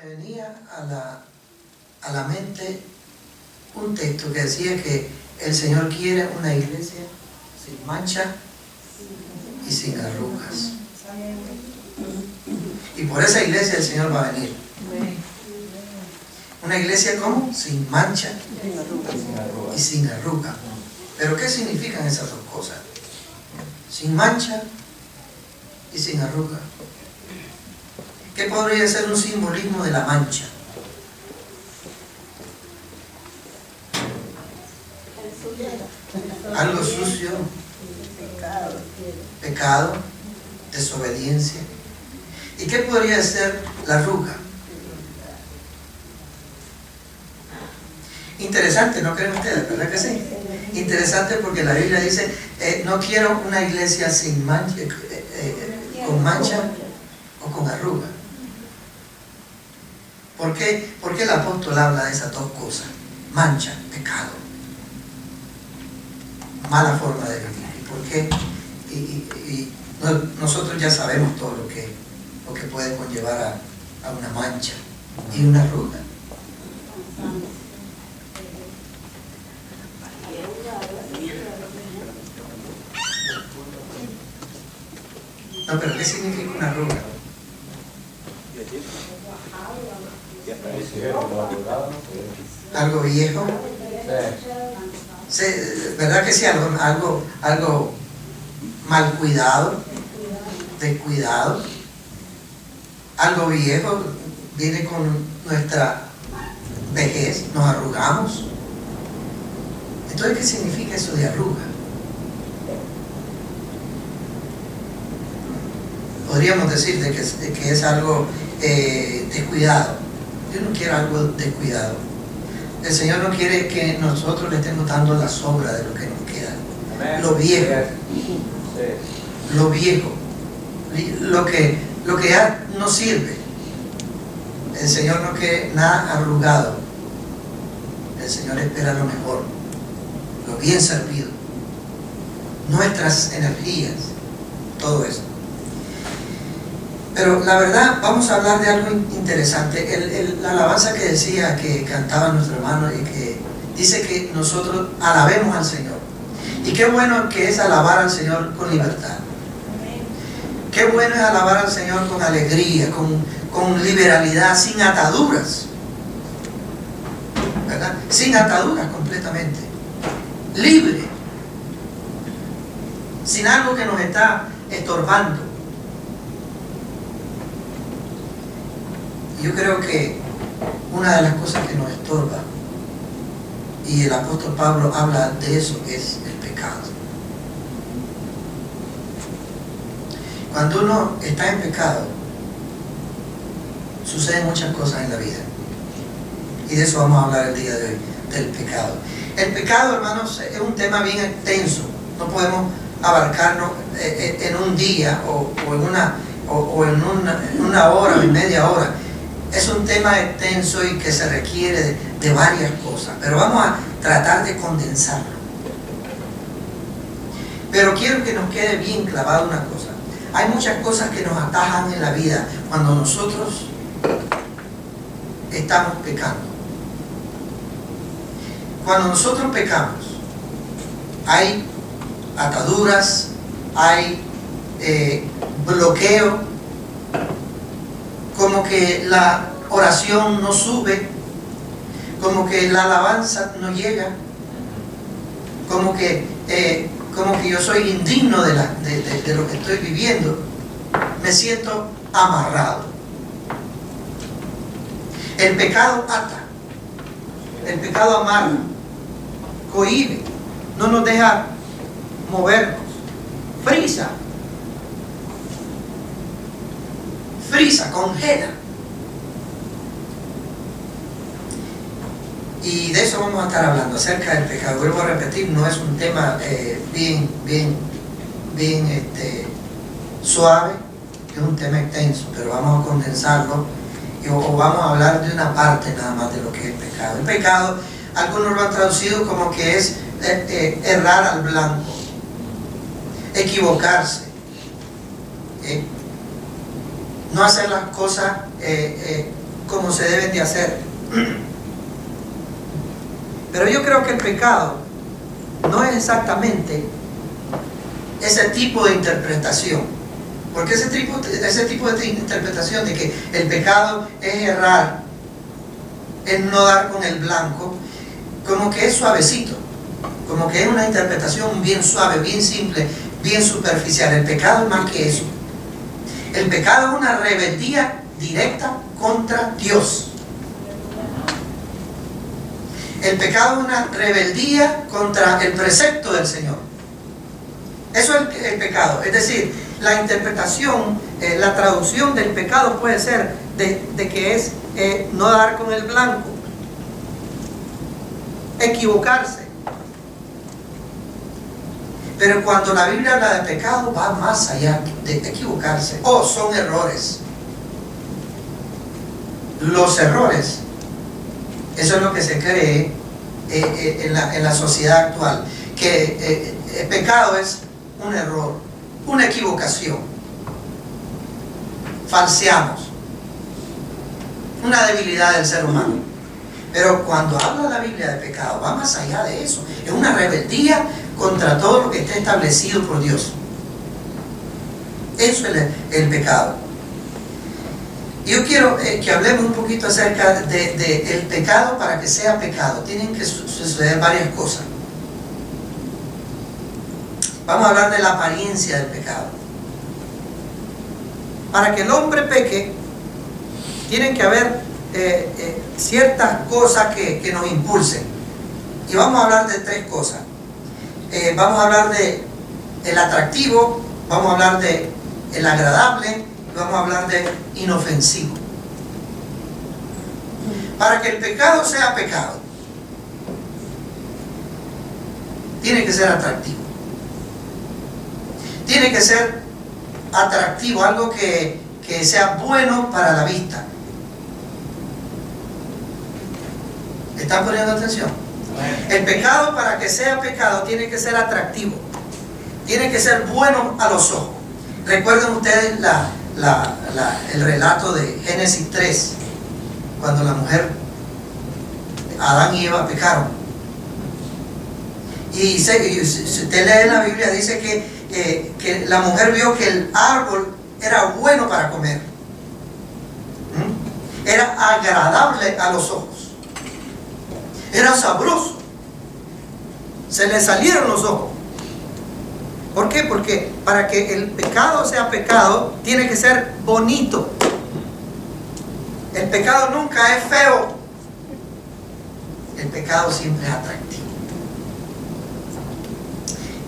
me venía a la mente un texto que decía que el Señor quiere una iglesia sin mancha y sin arrugas. Y por esa iglesia el Señor va a venir. Una iglesia ¿cómo? Sin mancha y sin arruga. ¿Pero qué significan esas dos cosas? Sin mancha y sin arruga. ¿Qué podría ser un simbolismo de la mancha? Algo sucio, pecado, desobediencia. ¿Y qué podría ser la arruga? Interesante, ¿no creen ustedes? ¿Verdad que sí? Interesante porque la Biblia dice, no quiero una iglesia sin mancha, con mancha o con arruga. ¿Por qué el apóstol habla de esas dos cosas? Mancha, pecado, mala forma de vivir. ¿Y por qué? Nosotros ya sabemos todo lo que puede conllevar a una mancha y una arruga. No, pero ¿qué significa una arruga? ¿Algo viejo? Sí, ¿verdad que sí? Algo mal cuidado, descuidado. Algo viejo viene con nuestra vejez, nos arrugamos. Entonces, ¿qué significa eso de arruga? Podríamos decir de que es algo descuidado. Yo no quiero algo descuidado. El Señor no quiere que nosotros le estemos dando la sobra de lo que nos queda. Lo viejo. Lo viejo. Lo que ya no sirve. El Señor no quiere nada arrugado. El Señor espera lo mejor. Lo bien servido. Nuestras energías. Todo eso. Pero la verdad, vamos a hablar de algo interesante. La alabanza que decía, que cantaba nuestro hermano, y que dice que nosotros alabemos al Señor. Y qué bueno que es alabar al Señor con libertad. Qué bueno es alabar al Señor con alegría, con liberalidad, sin ataduras. ¿Verdad? Sin ataduras completamente. Libre. Sin algo que nos está estorbando. Yo creo que una de las cosas que nos estorba, y el apóstol Pablo habla de eso, es el pecado. Cuando uno está en pecado, suceden muchas cosas en la vida. Y de eso vamos a hablar el día de hoy, del pecado. El pecado, hermanos, es un tema bien extenso. No podemos abarcarnos en un día o en una hora o en media hora. Es un tema extenso y que se requiere de varias cosas, pero vamos a tratar de condensarlo. Pero quiero que nos quede bien clavada una cosa. Hay muchas cosas que nos atajan en la vida cuando nosotros estamos pecando. Cuando nosotros pecamos, hay ataduras, hay bloqueo, como que la oración no sube, como que la alabanza no llega, como que yo soy indigno de lo que estoy viviendo, me siento amarrado. El pecado ata, el pecado amarra, cohíbe, no nos deja movernos, frisa, congela. Y de eso vamos a estar hablando, acerca del pecado. Vuelvo a repetir, no es un tema bien suave, es un tema extenso, pero vamos a condensarlo o vamos a hablar de una parte nada más de lo que es el pecado. El pecado, algunos lo han traducido como que es errar al blanco, equivocarse, no hacer las cosas como se deben de hacer. Pero yo creo que el pecado no es exactamente ese tipo de interpretación, porque ese tipo de interpretación de que el pecado es errar, es no dar con el blanco, como que es suavecito, como que es una interpretación bien suave, bien simple, bien superficial. El pecado es más que eso. El pecado es una rebeldía directa contra Dios. El pecado es una rebeldía contra el precepto del Señor. Eso es el pecado. Es decir, la interpretación, la traducción del pecado puede ser de que es no dar con el blanco, equivocarse. Pero cuando la Biblia habla de pecado, va más allá de equivocarse. Son errores. Los errores, eso es lo que se cree en la sociedad actual, que el pecado es un error, una equivocación. Falseamos, una debilidad del ser humano. Pero cuando habla la Biblia de pecado, va más allá de eso. Es una rebeldía contra todo lo que esté establecido por Dios. Eso es el pecado. Yo quiero que hablemos un poquito acerca de el pecado. Para que sea pecado tienen que suceder varias cosas. Vamos a hablar de la apariencia del pecado. Para que el hombre peque, tienen que haber ciertas cosas que nos impulsen. Y vamos a hablar de tres cosas. Vamos a hablar de el atractivo, vamos a hablar de el agradable, vamos a hablar de inofensivo. Para que el pecado sea pecado, tiene que ser atractivo. Tiene que ser atractivo, algo que sea bueno para la vista. ¿Están poniendo atención? El pecado, para que sea pecado, tiene que ser atractivo. Tiene que ser bueno a los ojos. Recuerden ustedes el relato de Génesis 3, cuando la mujer, Adán y Eva, pecaron. Y si usted lee en la Biblia, dice que la mujer vio que el árbol era bueno para comer. Era agradable a los ojos. Era sabroso. Se le salieron los ojos. ¿Por qué? Porque para que el pecado sea pecado, tiene que ser bonito. El pecado nunca es feo. El pecado siempre es atractivo.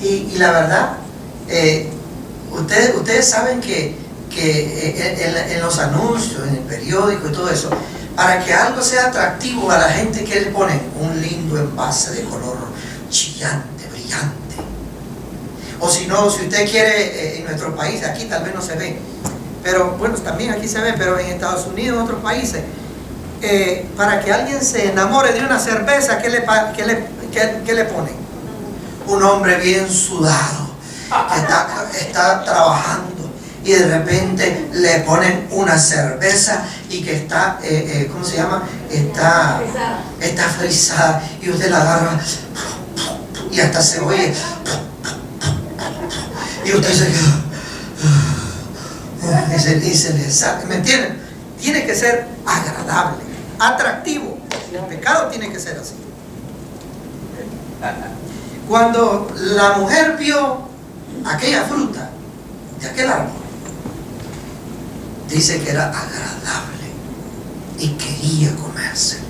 Y la verdad, ustedes saben que en los anuncios, en el periódico y todo eso, para que algo sea atractivo a la gente, ¿qué le ponen? Un lindo envase de color chillante, brillante. O si no, si usted quiere, en nuestro país, aquí tal vez no se ve, pero bueno, también aquí se ve, pero en Estados Unidos, en otros países, para que alguien se enamore de una cerveza, ¿qué le ponen? Un hombre bien sudado, que está trabajando, y de repente le ponen una cerveza y que está, ¿cómo se llama? Está frisada, y usted la agarra y hasta se oye, y usted se queda y se le saca. ¿Me entienden? Tiene que ser agradable, atractivo. El pecado tiene que ser así. Cuando la mujer vio aquella fruta de aquel árbol, dice que era agradable y quería comérselo.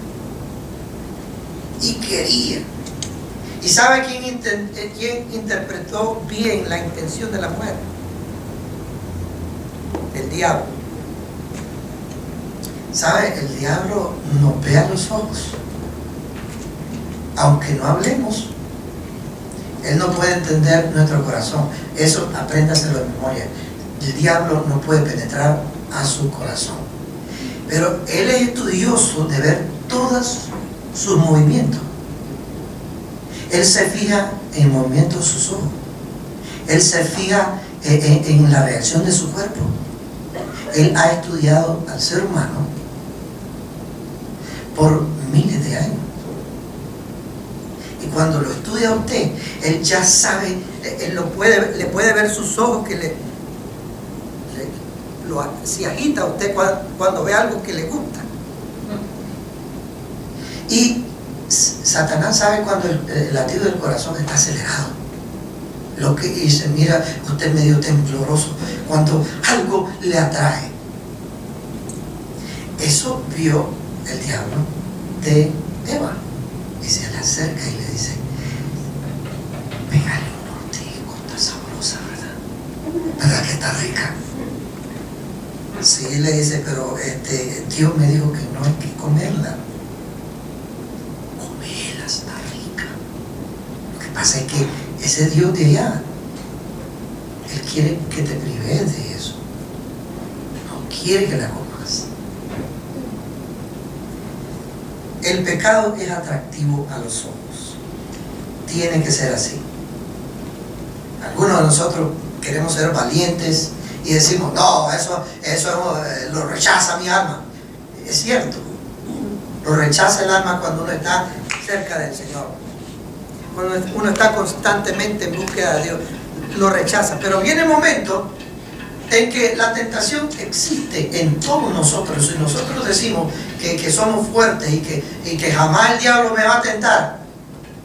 Y quería. ¿Y sabe quién interpretó bien la intención de la mujer? El diablo. ¿Sabe? El diablo nos ve a los ojos. Aunque no hablemos, él no puede entender nuestro corazón. Eso apréndaselo de memoria. El diablo no puede penetrar a su corazón. Pero él es estudioso de ver todos sus movimientos. Él se fija en el movimiento de sus ojos. Él se fija en la reacción de su cuerpo. Él ha estudiado al ser humano por miles de años. Y cuando lo estudia usted, él ya sabe, él le puede ver sus ojos que se agita a usted cuando ve algo que le gusta. Y Satanás sabe cuando el latido del corazón está acelerado. Lo que dice, mira, usted es medio tembloroso, cuando algo le atrae. Eso vio el diablo de Eva. Y se le acerca y le dice, pégale un mordisco, está sabrosa, ¿verdad? ¿Verdad que está rica? Sí, le dice, pero Dios me dijo que no hay que comerla. Comela, está rica. Lo que pasa es que ese Dios de allá, Él quiere que te prives de eso. No quiere que la comas. El pecado es atractivo a los ojos. Tiene que ser así. Algunos de nosotros queremos ser valientes y decimos, no, eso lo rechaza mi alma. Es cierto, lo rechaza el alma cuando uno está cerca del Señor. Cuando uno está constantemente en búsqueda de Dios, lo rechaza. Pero viene el momento en que la tentación existe en todos nosotros. Y nosotros decimos que somos fuertes y que jamás el diablo me va a tentar.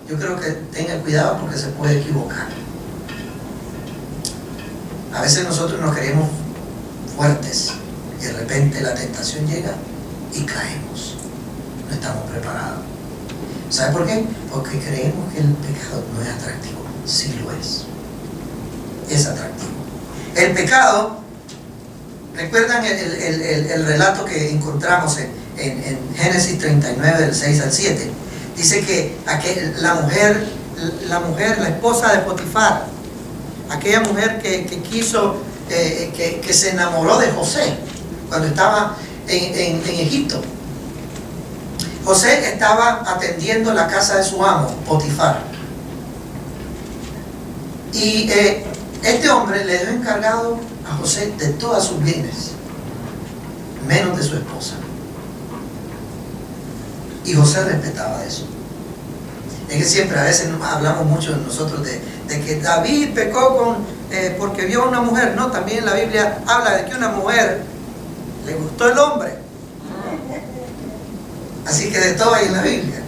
Yo creo que tenga cuidado porque se puede equivocar. A veces nosotros nos creemos fuertes y de repente la tentación llega y caemos. No estamos preparados. ¿Sabe por qué? Porque creemos que el pecado no es atractivo. Sí lo es. Es atractivo. El pecado, ¿recuerdan el relato que encontramos en Génesis 39, del 6 al 7? Dice que la mujer, la esposa de Potifar, aquella mujer que quiso, que se enamoró de José cuando estaba en Egipto. José estaba atendiendo la casa de su amo, Potifar. Y este hombre le dio encargado a José de todas sus bienes, menos de su esposa. Y José respetaba eso. Es que siempre a veces hablamos mucho nosotros de que David pecó porque vio a una mujer. No, también la Biblia habla de que una mujer le gustó el hombre. Así que de todo hay en la Biblia.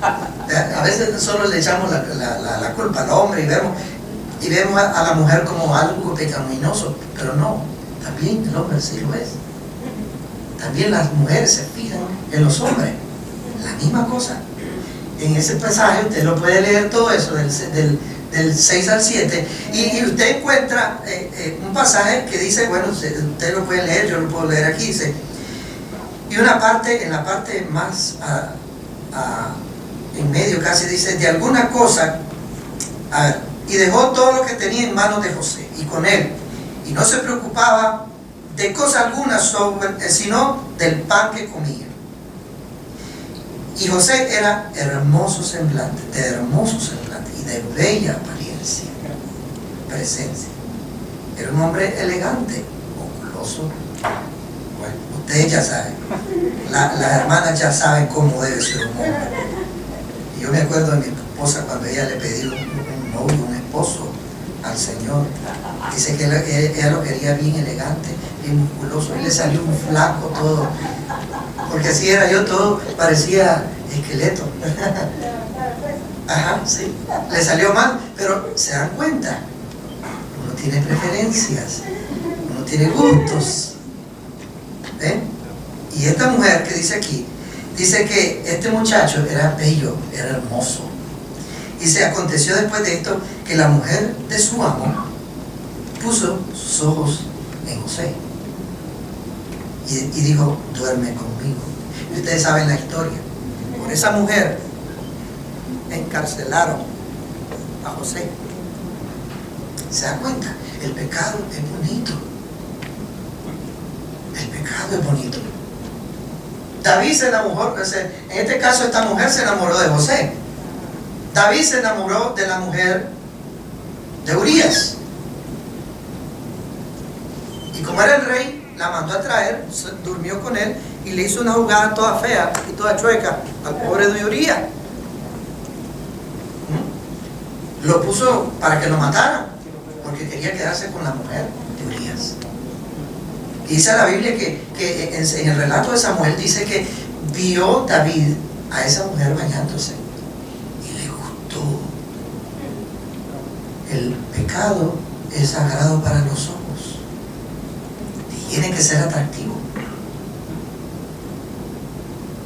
A veces solo le echamos la culpa al hombre y vemos a la mujer como algo pecaminoso, pero no, también el hombre sí lo es. También las mujeres se fijan en los hombres, la misma cosa. En ese pasaje usted lo puede leer todo eso del 6 al 7 y usted encuentra un pasaje que dice, bueno, usted lo puede leer, yo lo puedo leer aquí, dice, y una parte, en la parte más en medio casi dice, de alguna cosa, a ver, y dejó todo lo que tenía en manos de José y con él, y no se preocupaba de cosa alguna sino del pan que comía. Y José era hermoso semblante y de bella apariencia, presencia. Era un hombre elegante, oculoso. Bueno, ustedes ya saben, las hermanas ya saben cómo debe ser un hombre. Y yo me acuerdo de mi esposa cuando ella le pidió un novio, un esposo al Señor. Dice que ella lo quería bien elegante, bien musculoso, y le salió un flaco todo, porque así era yo, todo parecía esqueleto. Ajá, sí, le salió mal, pero se dan cuenta, uno tiene preferencias, uno tiene gustos. ¿Ven? Y esta mujer que dice aquí, dice que este muchacho era bello, era hermoso. Y se aconteció después de esto que la mujer de su amo puso sus ojos en José y dijo, duerme conmigo. Y ustedes saben la historia. Por esa mujer encarcelaron a José. ¿Se da cuenta? El pecado es bonito. El pecado es bonito. David se enamoró, en este caso esta mujer se enamoró de José. David se enamoró de la mujer de Urías. Y como era el rey, la mandó a traer, durmió con él y le hizo una jugada toda fea y toda chueca al pobre de Urías. Lo puso para que lo mataran, porque quería quedarse con la mujer de Urías. Dice la Biblia que en el relato de Samuel dice que vio David a esa mujer bañándose y le gustó. El pecado es sagrado para los ojos y tiene que ser atractivo.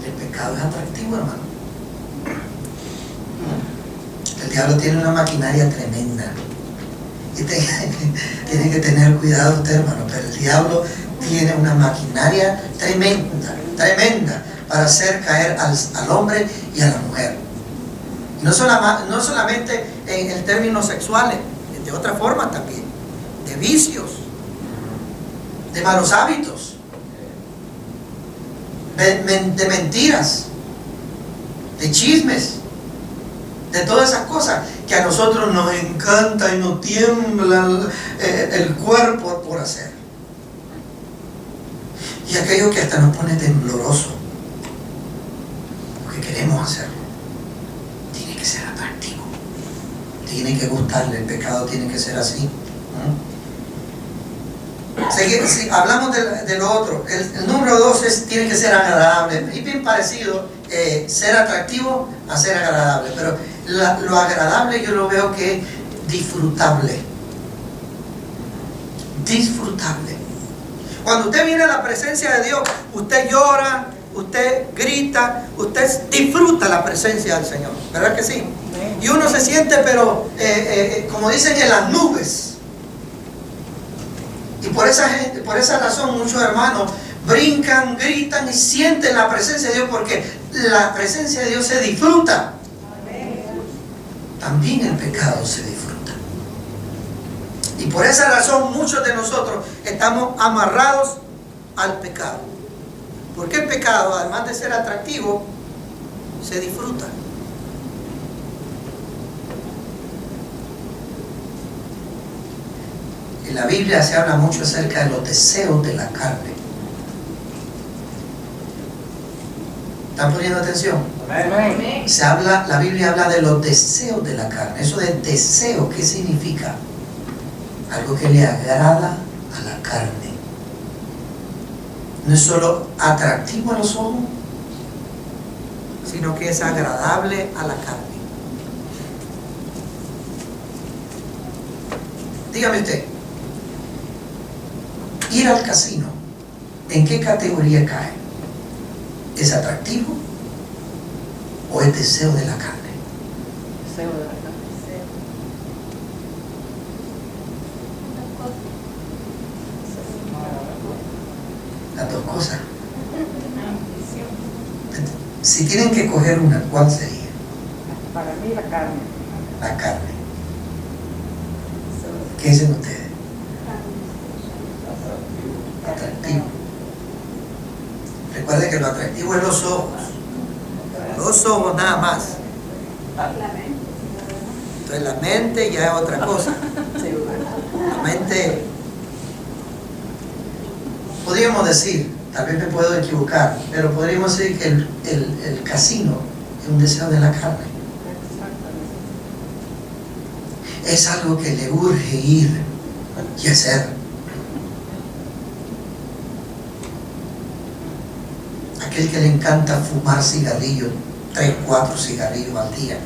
El pecado es atractivo, hermano. El diablo tiene una maquinaria tremenda y tiene que tener cuidado usted, hermano, pero el diablo tiene una maquinaria tremenda para hacer caer al hombre y a la mujer. No solamente en términos sexuales, de otra forma también, de vicios, de malos hábitos, de mentiras, de chismes, de todas esas cosas que a nosotros nos encanta y nos tiembla el cuerpo por hacer. Y aquello que hasta nos pone tembloroso, porque queremos hacerlo. Tiene que ser atractivo, tiene que gustarle, el pecado tiene que ser así. Si hablamos de lo otro, el número 2 tiene que ser agradable. Es bien parecido ser atractivo a ser agradable, pero lo agradable yo lo veo que es disfrutable. Disfrutable. Cuando usted viene a la presencia de Dios, usted llora, usted grita, usted disfruta la presencia del Señor, ¿verdad que sí? Y uno se siente, pero como dicen, en las nubes. Y por esa razón muchos hermanos brincan, gritan y sienten la presencia de Dios, porque la presencia de Dios se disfruta. También el pecado se disfruta. Y por esa razón muchos de nosotros estamos amarrados al pecado. Porque el pecado, además de ser atractivo, se disfruta. En la Biblia se habla mucho acerca de los deseos de la carne. ¿Están poniendo atención? Amén. La Biblia habla de los deseos de la carne. Eso de deseo, ¿qué significa? Algo que le agrada a la carne. No es solo atractivo a los ojos, sino que es agradable a la carne. Dígame usted, ir al casino, ¿en qué categoría cae? ¿Es atractivo o es deseo de la carne? Deseo de la carne. Las dos cosas. Si tienen que coger una, ¿cuál sería? Para mí la carne. La carne. ¿Qué dicen ustedes? Atractivo. Recuerde que lo atractivo es los ojos. Los ojos nada más. Entonces la mente ya es otra cosa. La mente, podríamos decir, tal vez me puedo equivocar, pero podríamos decir que el casino es un deseo de la carne. Es algo que le urge ir y hacer. Aquel que le encanta fumar cigarrillos, 3, 4 cigarrillos al día,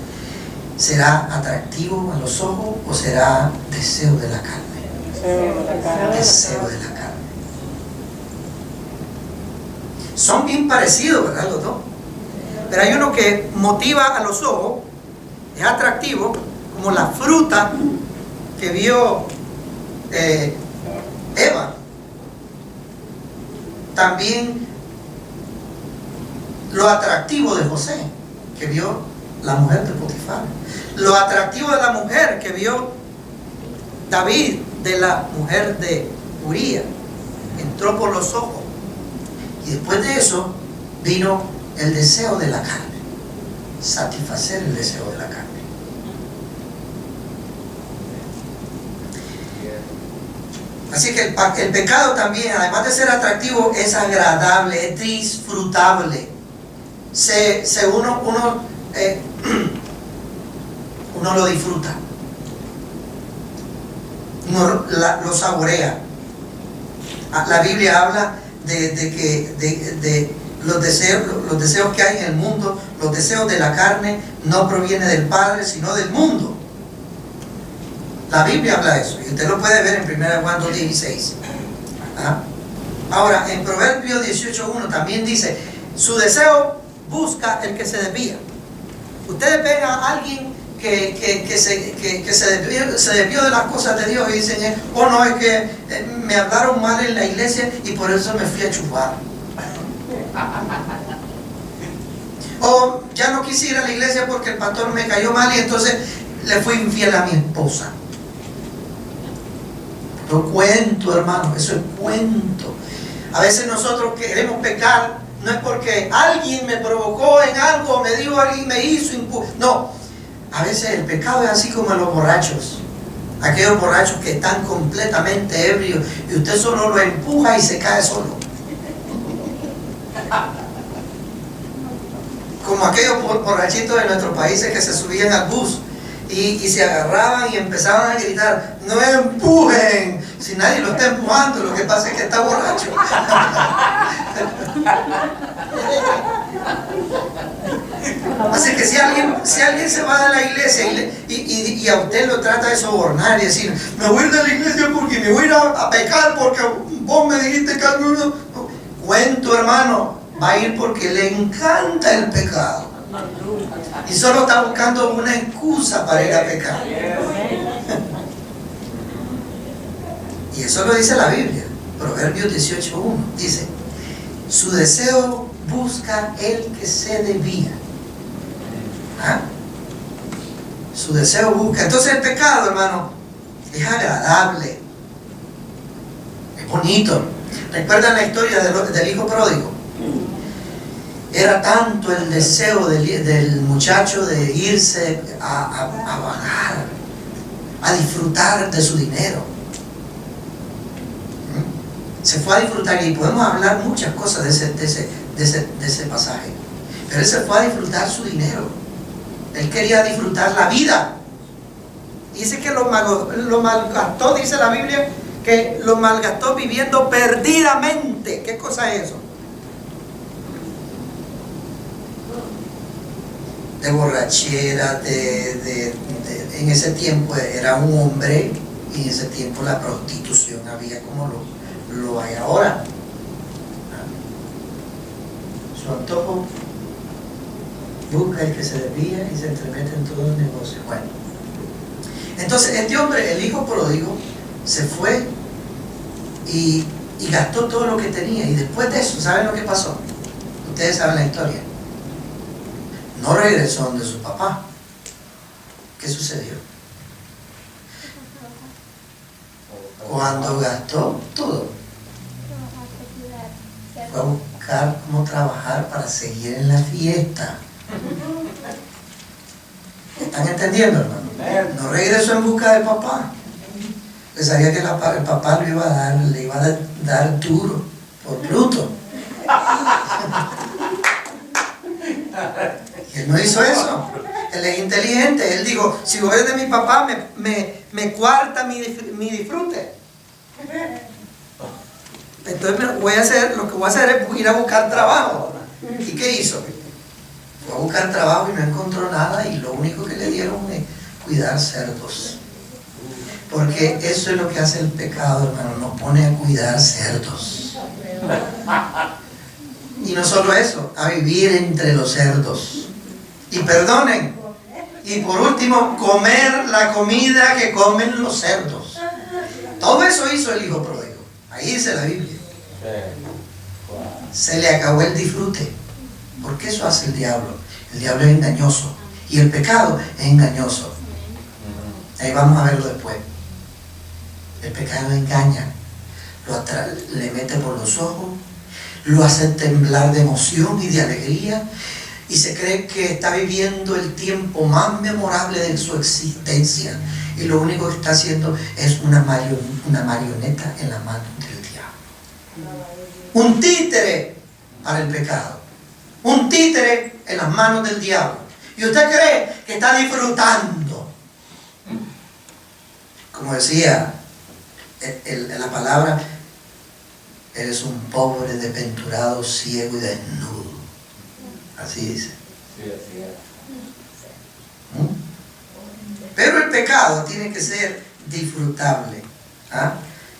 ¿será atractivo a los ojos o será deseo de la carne? Deseo de la carne. Son bien parecidos, ¿verdad, los dos? Pero hay uno que motiva a los ojos, es atractivo, como la fruta que vio Eva. También lo atractivo de José, que vio la mujer de Potifar. Lo atractivo de la mujer que vio David, de la mujer de Urías. Entró por los ojos. Y después de eso vino el deseo de la carne. Satisfacer el deseo de la carne. Así que el pecado también, además de ser atractivo, es agradable, es disfrutable. Uno lo disfruta, uno lo saborea. La Biblia habla de los deseos que hay en el mundo. Los deseos de la carne no provienen del Padre, sino del mundo. La Biblia habla de eso, y usted lo puede ver en 1 Juan 2:16. Ahora, en Proverbios 18:1 también dice: su deseo busca el que se desvía. Ustedes ven a alguien que se desvió de las cosas de Dios y dicen: oh no, es que me hablaron mal en la iglesia y por eso me fui a chupar. O ya no quise ir a la iglesia porque el pastor me cayó mal y entonces le fui infiel a mi esposa. No cuento, hermano, eso es cuento. A veces nosotros queremos pecar, no es porque alguien me provocó en algo, me dijo alguien, me hizo. No, a veces el pecado es así como los borrachos. Aquellos borrachos que están completamente ebrios y usted solo lo empuja y se cae solo. Como aquellos borrachitos de nuestros países que se subían al bus y se agarraban y empezaban a gritar: no empujen, si nadie lo está empujando, lo que pasa es que está borracho. Así que si alguien se va de la iglesia y a usted lo trata de sobornar y decir: me voy a ir de la iglesia porque me voy a ir a pecar porque vos me dijiste que no. Cuento, hermano, va a ir porque le encanta el pecado y solo está buscando una excusa para ir a pecar. Y eso lo dice la Biblia. Proverbios 18:1 dice: su deseo busca el que se desvía. Su deseo busca. Entonces el pecado, hermano, es agradable, es bonito. ¿Recuerdan la historia del hijo pródigo? Era tanto el deseo del muchacho de irse a vagar, a disfrutar de su dinero. Se fue a disfrutar, y podemos hablar muchas cosas de ese pasaje. Pero él se fue a disfrutar su dinero. Él quería disfrutar la vida. Dice que lo malgastó, dice la Biblia, que lo malgastó viviendo perdidamente. ¿Qué cosa es eso? De borrachera, en ese tiempo era un hombre, y en ese tiempo la prostitución había como lo hay ahora. Su antojo busca el que se desvía y se entremete en todo el negocio. Bueno, entonces este hombre, el hijo pródigo, se fue y gastó todo lo que tenía, y después de eso, ¿saben lo que pasó? Ustedes saben la historia. No regresó donde su papá. ¿Qué sucedió? Cuando gastó todo, fue a buscar cómo trabajar para seguir en la fiesta. ¿Están entendiendo, hermano? No regresó en busca del papá. Porque sabía que el papá le iba a dar duro, por bruto. Y él no hizo eso. Él es inteligente. Él dijo: si voy de mi papá, me cuarta mi disfrute. Entonces lo que voy a hacer es ir a buscar trabajo. ¿Y qué hizo? Fue a buscar trabajo y no encontró nada, y lo único que le dieron es cuidar cerdos. Porque eso es lo que hace el pecado, hermano, nos pone a cuidar cerdos. Y no solo eso, a vivir entre los cerdos. Y perdonen, y por último, comer la comida que comen los cerdos. Todo eso hizo el hijo pródigo. Ahí dice la Biblia. Se le acabó el disfrute. Porque eso hace el diablo. El diablo es engañoso, y el pecado es engañoso. Ahí vamos a verlo después. El pecado engaña, le mete por los ojos, lo hace temblar de emoción y de alegría, y se cree que está viviendo el tiempo más memorable de su existencia. y lo único que está haciendo es una marioneta en la mano del diablo. Un títere para el pecado. Un títere en las manos del diablo. Y usted cree que está disfrutando. Como decía la palabra, eres un pobre, desventurado, ciego y desnudo. Así dice. Sí, así es. Pero el pecado tiene que ser disfrutable. ¿Ah?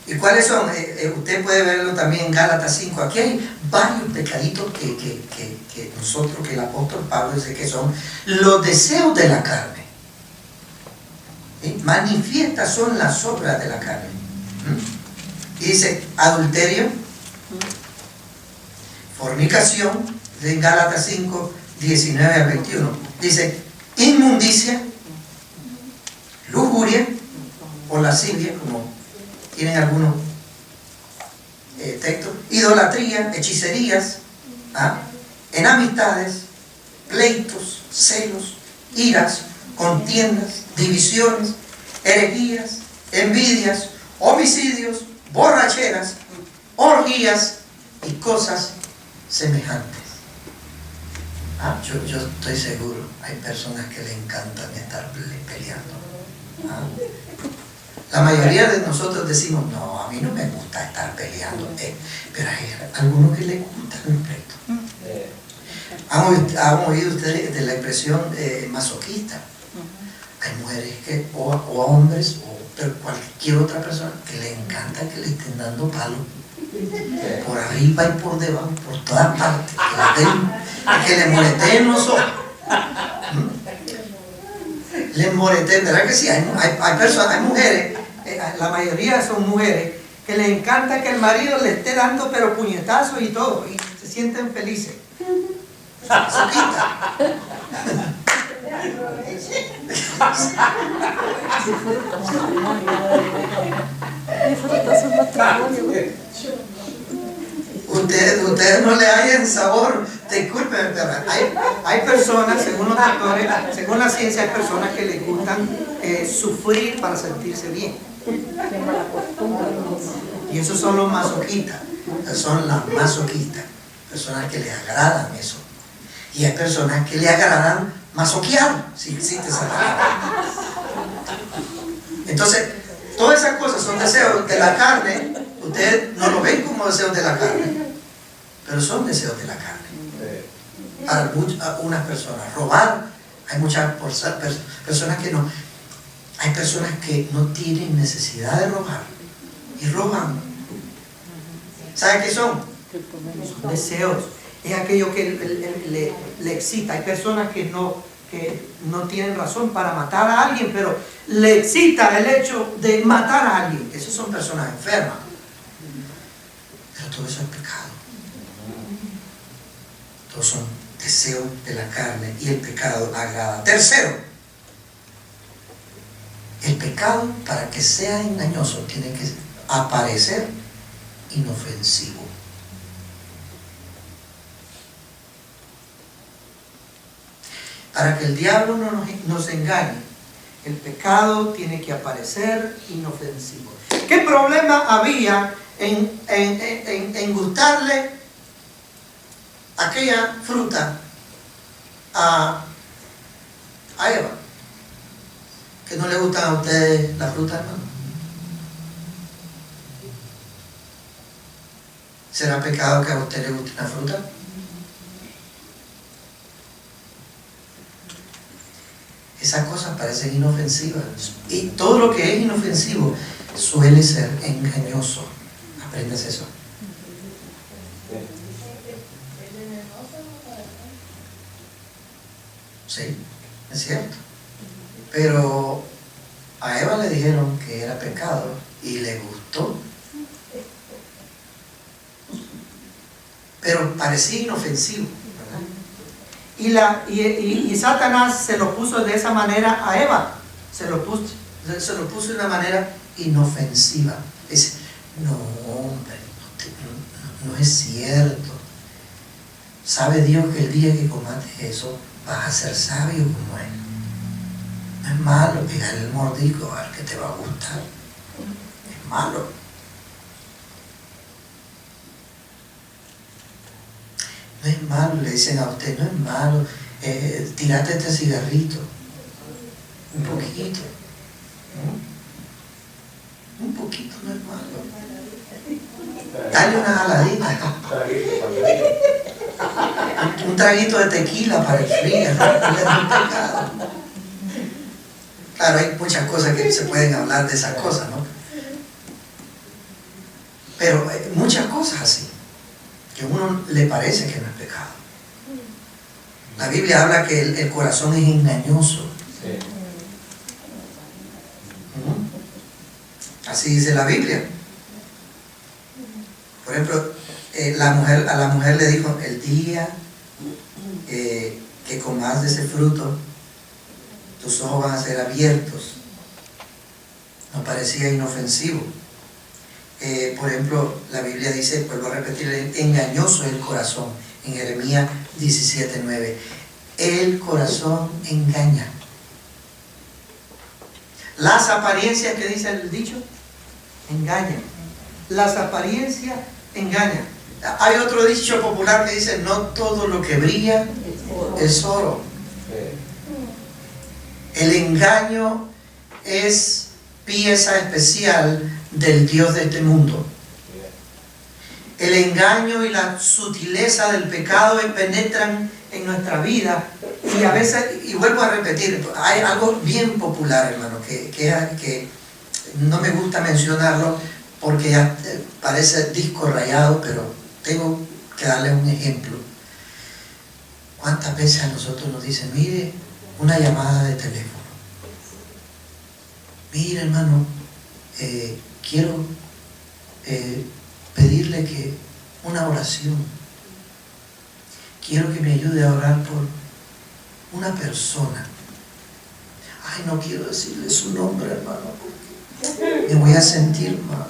¿Y cuáles son? Usted puede verlo también en Gálatas 5. Aquí hay varios pecaditos que el apóstol Pablo dice que son los deseos de la carne. ¿Sí? Manifiestas son las obras de la carne. Y dice adulterio, fornicación, en Gálatas 5, 19 a 21. Dice inmundicia, lujuria o lascivia, como tienen algunos textos, idolatría, hechicerías, enemistades, pleitos, celos, iras, contiendas, divisiones, herejías, envidias, homicidios, borracheras, orgías y cosas semejantes. Yo estoy seguro, hay personas que le encantan estar peleando. La mayoría de nosotros decimos, no, a mí no me gusta estar peleando, pero hay algunos que les gusta el pleito. ¿Han oído ustedes de la expresión masoquista? Hay mujeres que, o hombres, o cualquier otra persona que le encanta que le estén dando palos por arriba y por debajo, por todas partes, que le moreteen los ojos. Les moreteen, ¿verdad que sí? Hay personas, hay mujeres, La mayoría son mujeres que les encanta que el marido le esté dando pero puñetazos y todo, y se sienten felices. Masoquista. Disfruta su matrimonio. Ustedes no le hallan sabor, disculpen, pero Hay personas, según los doctores, según la ciencia, hay personas que les gustan sufrir para sentirse bien. Y esos son los masoquistas. son las masoquistas, personas que les agradan eso. Y hay personas que le agradan masoquear, si existe esa palabra. Entonces, todas esas cosas son deseos de la carne. Ustedes no lo ven como deseos de la carne, pero son deseos de la carne. Para algunas personas, robar, hay muchas personas que no. Hay personas que no tienen necesidad de robar y roban. ¿Saben qué son? Son deseos. Es aquello que le excita. Hay personas que no tienen razón para matar a alguien, pero le excita el hecho de matar a alguien. Esas son personas enfermas. Pero todo eso es pecado. Todos son deseos de la carne y el pecado agrada. Tercero, el pecado, para que sea engañoso, tiene que aparecer inofensivo. Para que el diablo no nos engañe, el pecado tiene que aparecer inofensivo. ¿Qué problema había en gustarle aquella fruta a Eva? ¿Que no le gustan a ustedes las frutas, hermano? ¿Será pecado que a usted le guste una fruta? Esas cosas parecen inofensivas. Y todo lo que es inofensivo suele ser engañoso. ¿Aprendes eso? Sí, es cierto. Pero a Eva le dijeron que era pecado y le gustó. Pero parecía inofensivo, ¿verdad? Y Satanás se lo puso de esa manera a Eva. Se lo puso de una manera inofensiva. Dice, no, hombre, no es cierto. ¿Sabe Dios que el día que comates eso vas a ser sabio como Él? No es malo pegar el mordisco al que te va a gustar. Es malo. No es malo, le dicen a usted, no es malo, tirate este cigarrito. Un poquito. ¿Mm? Un poquito no es malo. Dale una jaladita. Un traguito de tequila para el frío, ¿no? No es un pecado. Claro, hay muchas cosas que se pueden hablar de esas cosas, ¿no? Pero muchas cosas así, que a uno le parece que no es pecado. La Biblia habla que el corazón es engañoso. Así dice la Biblia. Por ejemplo, a la mujer le dijo, el día que comas de ese fruto, tus ojos van a ser abiertos. No parecía inofensivo. Por ejemplo, la Biblia dice, vuelvo a repetir, engañoso es el corazón, en Jeremías 17:9. El corazón engaña. Las apariencias, que dice el dicho, engañan. Las apariencias engañan. Hay otro dicho popular que dice, no todo lo que brilla es oro. El engaño es pieza especial del Dios de este mundo. El engaño y la sutileza del pecado penetran en nuestra vida, y a veces, y vuelvo a repetir, hay algo bien popular, hermano, que no me gusta mencionarlo porque ya parece disco rayado, pero tengo que darle un ejemplo. ¿Cuántas veces a nosotros nos dicen, mire, una llamada de teléfono? Mire, hermano, quiero pedirle que una oración. Quiero que me ayude a orar por una persona. Ay, no quiero decirle su nombre, hermano, porque me voy a sentir mal.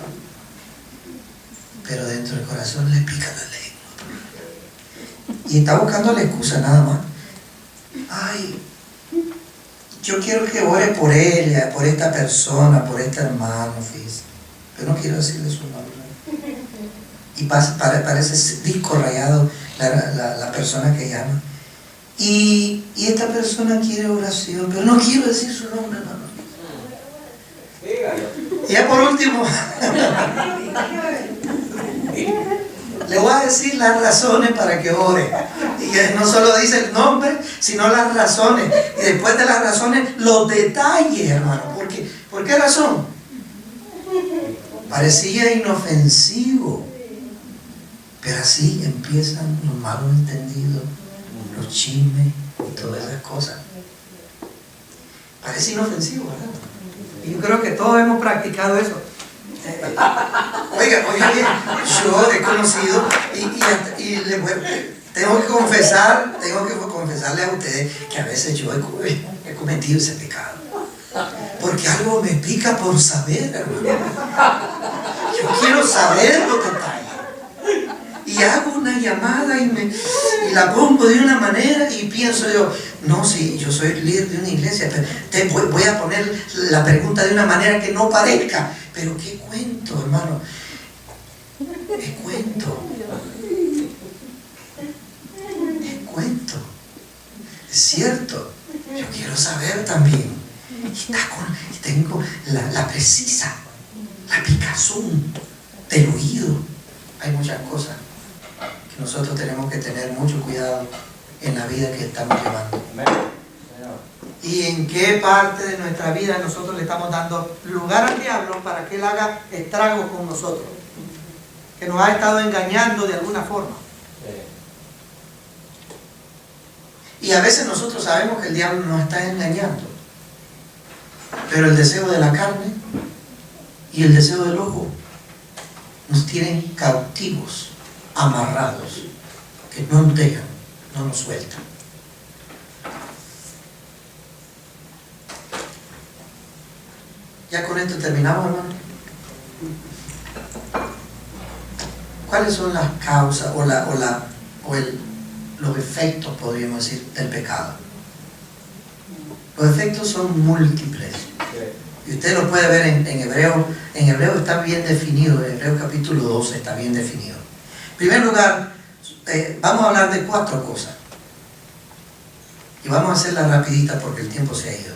Pero dentro del corazón le pica la lengua. Y está buscando la excusa nada más. Ay, yo quiero que ore por ella, por esta persona, por este hermano, fíjese. Pero no quiero decirle su nombre. Y parece disco rayado la persona que llama. Y esta persona quiere oración, pero no quiero decir su nombre, hermano. Y ya por último, le voy a decir las razones para que ore. Y que no solo dice el nombre, sino las razones. Y después de las razones, los detalles, hermano. ¿Por qué razón? Parecía inofensivo. Pero así empiezan los malos entendidos, los chismes y todas esas cosas. Parece inofensivo, ¿verdad? Y yo creo que todos hemos practicado eso. Oiga, yo he conocido y tengo que confesarle a ustedes que a veces yo he cometido ese pecado. Porque algo me pica por saber, hermano. Yo quiero saber los detalles. Y hago una llamada y la pongo de una manera y pienso yo, no, sí, yo soy líder de una iglesia, pero voy a poner la pregunta de una manera que no parezca. Pero qué cuento, hermano. Es cuento. Es cuento. Es cierto. Yo quiero saber también. Y tengo la precisa, la picazón del oído. Hay muchas cosas que nosotros tenemos que tener mucho cuidado en la vida que estamos llevando. ¿Y en qué parte de nuestra vida nosotros le estamos dando lugar al diablo para que él haga estragos con nosotros? Que nos ha estado engañando de alguna forma. Y a veces nosotros sabemos que el diablo nos está engañando, pero el deseo de la carne y el deseo del ojo nos tienen cautivos, amarrados, que no nos dejan, no nos sueltan. Ya con esto terminamos, hermano. ¿Cuáles son las causas los efectos, podríamos decir, del pecado? Los efectos son múltiples. Y usted lo puede ver en Hebreo. En Hebreo está bien definido. En Hebreo capítulo 12 está bien definido. En primer lugar, vamos a hablar de 4 cosas. Y vamos a hacerla rapidita porque el tiempo se ha ido.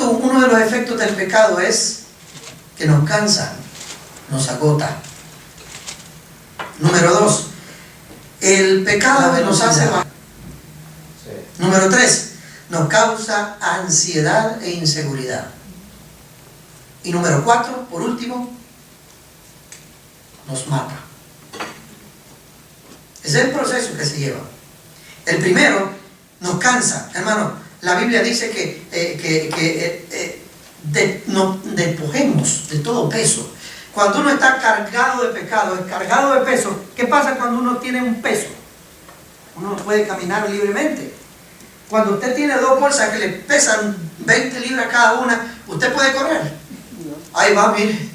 Uno de los efectos del pecado es que nos cansa, nos agota. Número 2, el pecado nos hace bajar. Número 3, nos causa ansiedad e inseguridad. Y número 4, por último, nos mata. Ese es el proceso que se lleva. El primero nos cansa, hermano. La Biblia dice que nos despojemos de todo peso. Cuando uno está cargado de pecado, cargado de peso, ¿qué pasa cuando uno tiene un peso? Uno no puede caminar libremente. Cuando usted tiene 2 bolsas que le pesan 20 libras cada una, ¿usted puede correr? Ahí va, mire.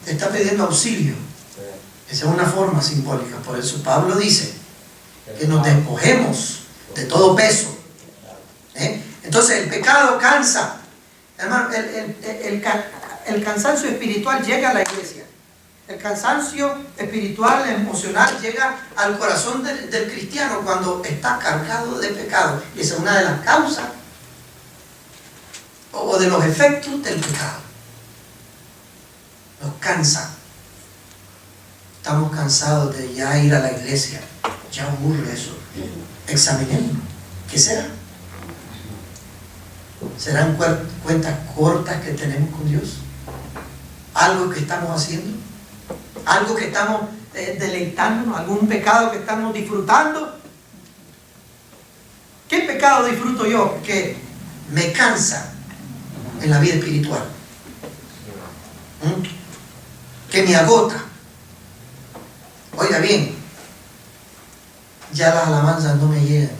Está pidiendo auxilio. Esa es una forma simbólica. Por eso Pablo dice que nos despojemos de todo peso. Entonces el pecado cansa. Hermano, el cansancio espiritual llega a la iglesia. El cansancio espiritual, emocional, llega al corazón del cristiano cuando está cargado de pecado. Y esa es una de las causas o de los efectos del pecado. Nos cansa. Estamos cansados de ya ir a la iglesia. Ya aburre eso. Examinemos. ¿Qué será? ¿Serán cuentas cortas que tenemos con Dios? ¿Algo que estamos haciendo? ¿Algo que estamos deleitándonos? ¿Algún pecado que estamos disfrutando? ¿Qué pecado disfruto yo que me cansa en la vida espiritual? Que me agota. Oiga bien, ya las alabanzas no me llegan.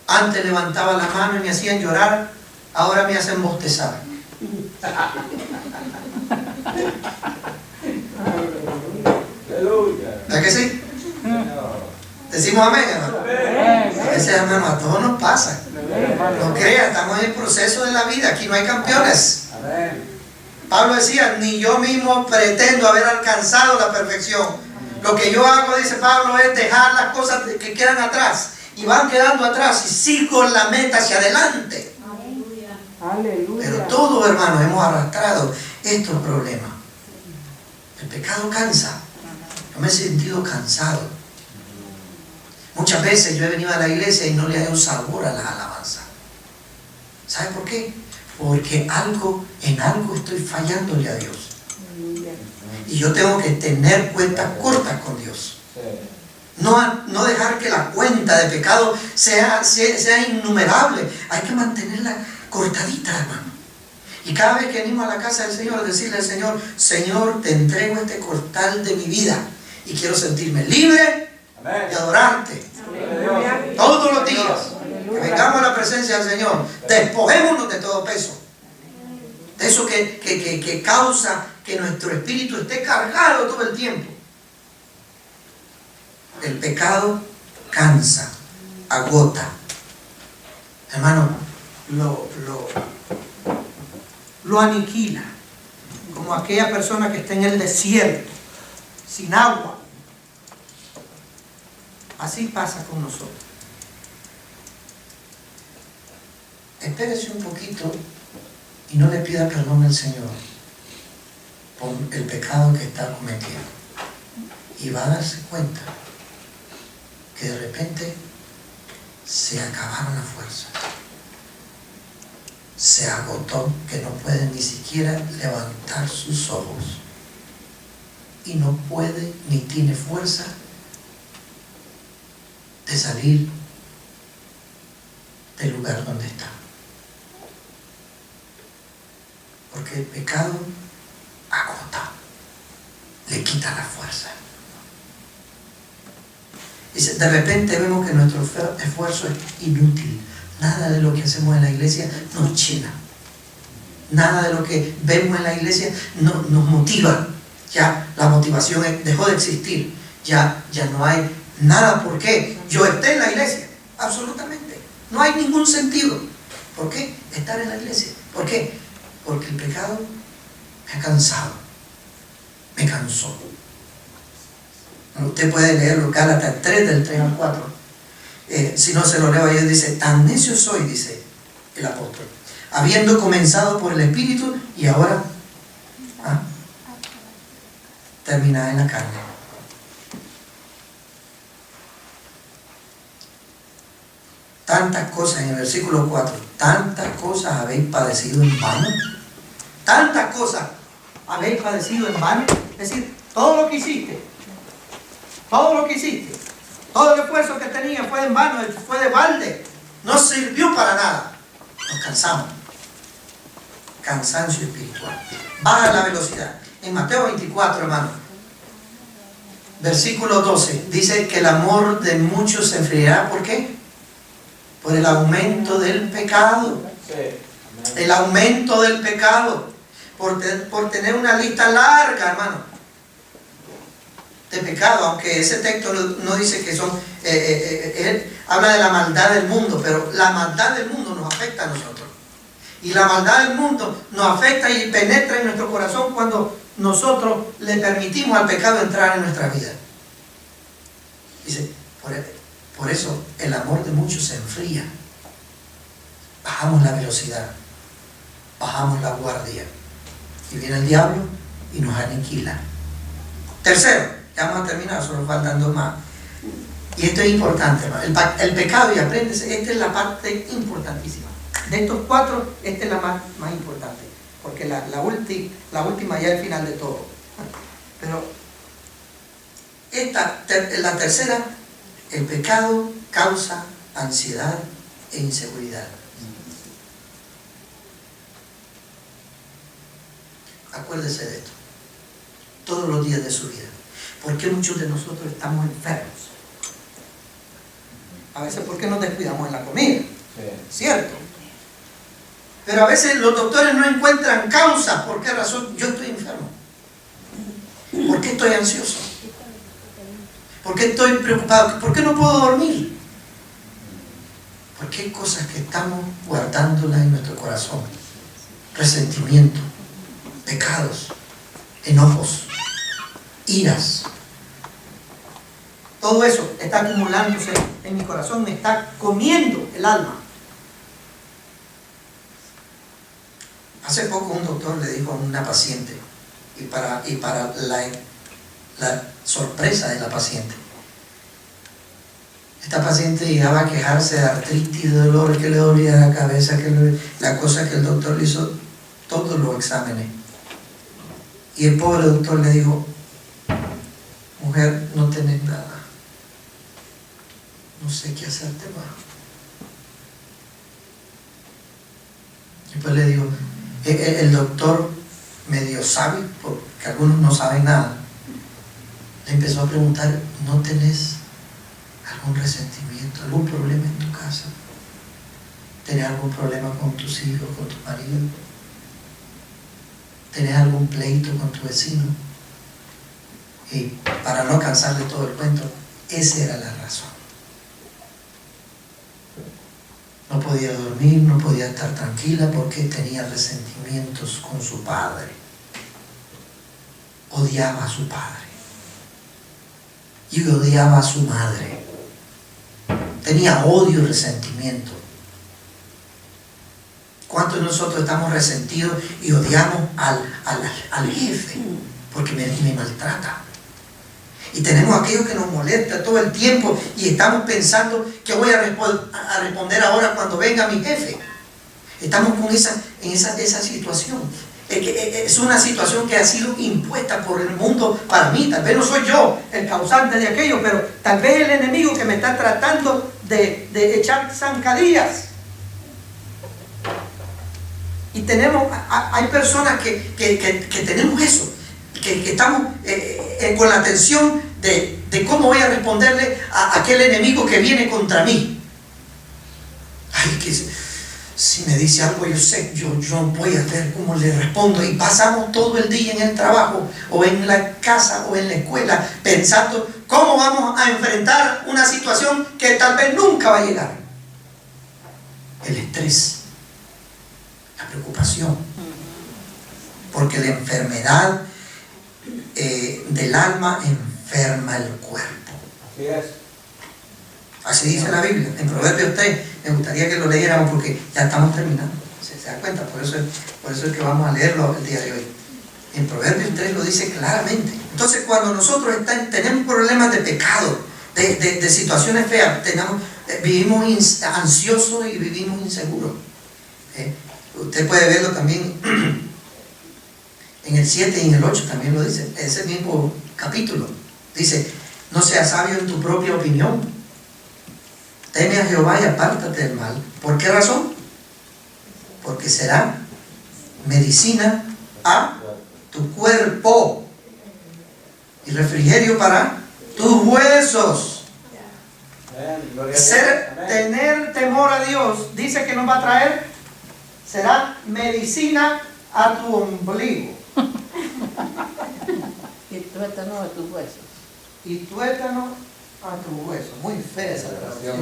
Antes levantaba la mano y me hacían llorar, ahora me hacen bostezar. ¿Verdad que sí? Decimos amén, hermano. A veces, hermano, a todos nos pasa. No crea, estamos en el proceso de la vida, aquí no hay campeones. Pablo decía, ni yo mismo pretendo haber alcanzado la perfección. Lo que yo hago, dice Pablo, es dejar las cosas que quedan atrás. Y van quedando atrás y sigo la meta hacia adelante. Aleluya. Pero todos, hermanos, hemos arrastrado estos problemas. El pecado cansa. Yo me he sentido cansado. Muchas veces yo he venido a la iglesia y no le he dado sabor a las alabanzas. ¿Sabe por qué? Porque en algo estoy fallándole a Dios. Y yo tengo que tener cuentas cortas con Dios. No dejar que la cuenta de pecado sea innumerable. Hay que mantenerla cortadita, hermano. Y cada vez que venimos a la casa del Señor, decirle al Señor, Señor, te entrego este costal de mi vida y quiero sentirme libre y adorarte. Amén. Todos los días que vengamos a la presencia del Señor, despojémonos de todo peso, de eso que causa que nuestro espíritu esté cargado todo el tiempo. El pecado cansa, agota. Hermano, lo aniquila, como aquella persona que está en el desierto, sin agua. Así pasa con nosotros. Espérese un poquito y no le pida perdón al Señor por el pecado que está cometiendo. Y va a darse cuenta que de repente se acabaron las fuerzas. Se agotó, que no puede ni siquiera levantar sus ojos. Y no puede ni tiene fuerza de salir del lugar donde está. Porque el pecado agota, le quita la fuerza. Y de repente vemos que nuestro esfuerzo es inútil. Nada de lo que hacemos en la iglesia nos llena. Nada de lo que vemos en la iglesia nos motiva. Ya la motivación dejó de existir. Ya no hay Nada porque yo esté en la iglesia. Absolutamente. No hay ningún sentido. ¿Por qué? Estar en la iglesia. ¿Por qué? Porque el pecado me ha cansado. Me cansó. Usted puede leerlo, Gálatas 3 del 3 al 4. Si no se lo leo ayer, dice, tan necio soy, dice el apóstol, habiendo comenzado por el Espíritu y ahora terminada en la carne. Tantas cosas, en el versículo 4, tantas cosas habéis padecido en vano. Tantas cosas habéis padecido en vano. Es decir, todo lo que hiciste, todo el esfuerzo que tenía fue en vano, fue de balde, no sirvió para nada. Nos cansamos. Cansancio espiritual. Baja la velocidad. En Mateo 24, hermano, versículo 12, dice que el amor de muchos se enfriará. ¿Por qué? Por el aumento del pecado. El aumento del pecado. Por tener una lista larga, hermano, de pecado, aunque ese texto no dice que son, habla de la maldad del mundo, pero la maldad del mundo nos afecta a nosotros. Y la maldad del mundo nos afecta y penetra en nuestro corazón cuando nosotros le permitimos al pecado entrar en nuestra vida. Dice, por eso el amor de muchos se enfría. Bajamos la velocidad, bajamos la guardia, y viene el diablo y nos aniquila. Tercero, ya vamos a terminar, solo faltan dos más. Y esto es importante, hermano. El pecado, y apréndese, esta es la parte importantísima. De estos cuatro, esta es la más importante, porque la última ya es el final de todo. Pero la tercera, el pecado causa ansiedad e inseguridad. Acuérdese de esto todos los días de su vida. ¿Por qué muchos de nosotros estamos enfermos? A veces porque nos descuidamos en la comida, ¿cierto? Pero a veces los doctores no encuentran causas. ¿Por qué razón yo estoy enfermo? ¿Por qué estoy ansioso? ¿Por qué estoy preocupado? ¿Por qué no puedo dormir? Porque hay cosas que estamos guardándolas en nuestro corazón. Resentimiento, pecados, enojos, iras. Todo eso está acumulándose en mi corazón, me está comiendo el alma. Hace poco un doctor le dijo a una paciente, y para la sorpresa de la paciente, esta paciente llegaba a quejarse de artritis, de dolor, que le dolía la cabeza, la cosa que el doctor le hizo todos los exámenes. Y el pobre doctor le dijo, mujer, no tenés nada. No sé qué hacerte más. Después le digo, el doctor medio sabio, porque algunos no saben nada, le empezó a preguntar, ¿no tenés algún resentimiento, algún problema en tu casa? ¿Tenés algún problema con tus hijos, con tu marido? ¿Tenés algún pleito con tu vecino? Y para no cansarle todo el cuento, esa era la razón. No podía dormir, no podía estar tranquila porque tenía resentimientos con su padre. Odiaba a su padre. Y odiaba a su madre. Tenía odio y resentimiento. ¿Cuántos de nosotros estamos resentidos y odiamos al jefe? Porque me maltrata. Y tenemos aquello que nos molesta todo el tiempo y estamos pensando que voy a responder ahora cuando venga mi jefe. Estamos con esa situación. Es una situación que ha sido impuesta por el mundo para mí. Tal vez no soy yo el causante de aquello, pero tal vez el enemigo que me está tratando de echar zancadillas. Y hay personas que tenemos eso, que estamos con la tensión de cómo voy a responderle a aquel enemigo que viene contra mí. Ay, que si me dice algo, yo sé, yo voy a ver cómo le respondo. Y pasamos todo el día en el trabajo, o en la casa, o en la escuela, pensando ¿Cómo vamos a enfrentar una situación que tal vez nunca va a llegar? El estrés, la preocupación, porque la enfermedad del alma enferma el cuerpo. Así es. Así dice la Biblia. En Proverbios 3, me gustaría que lo leyéramos porque ya estamos terminando. ¿Se da cuenta? Por eso es que vamos a leerlo el día de hoy. En Proverbios 3 lo dice claramente. Entonces, cuando nosotros tenemos problemas de pecado, de situaciones feas, vivimos ansiosos y vivimos inseguros. Usted puede verlo también en el 7 y en el 8 también lo dice, ese mismo capítulo. Dice, no seas sabio en tu propia opinión. Teme a Jehová y apártate del mal. ¿Por qué razón? Porque será medicina a tu cuerpo y refrigerio para tus huesos. Tener temor a Dios, dice que nos va a traer, será medicina a tu ombligo. Y tuétano a tus huesos. Y tuétano a tus huesos. Muy fea esa traducción.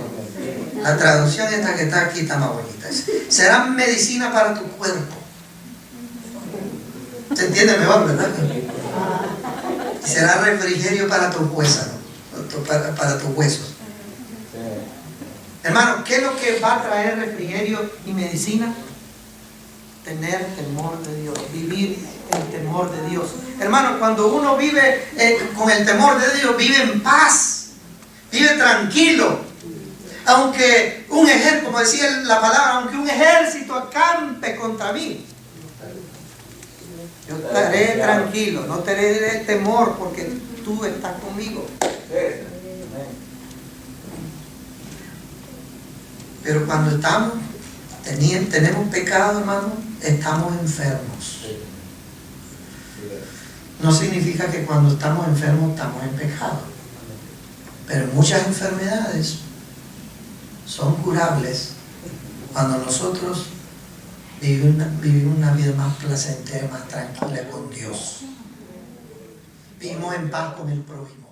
La traducción esta que está aquí está más bonita. Será medicina para tu cuerpo. ¿Se entiende mejor, verdad? Y será refrigerio para tus huesos, para tus huesos. Hermano, ¿qué es lo que va a traer refrigerio y medicina? Tener temor de Dios, vivir el temor de Dios. Hermano, cuando uno vive con el temor de Dios, vive en paz, vive tranquilo. Aunque como decía la palabra, aunque un ejército acampe contra mí, yo estaré tranquilo, no tendré temor porque tú estás conmigo. Pero cuando tenemos pecado, hermano, estamos enfermos. No significa que cuando estamos enfermos estamos en pecado. Pero muchas enfermedades son curables cuando nosotros vivimos una vida más placentera, más tranquila con Dios. Vivimos en paz con el prójimo.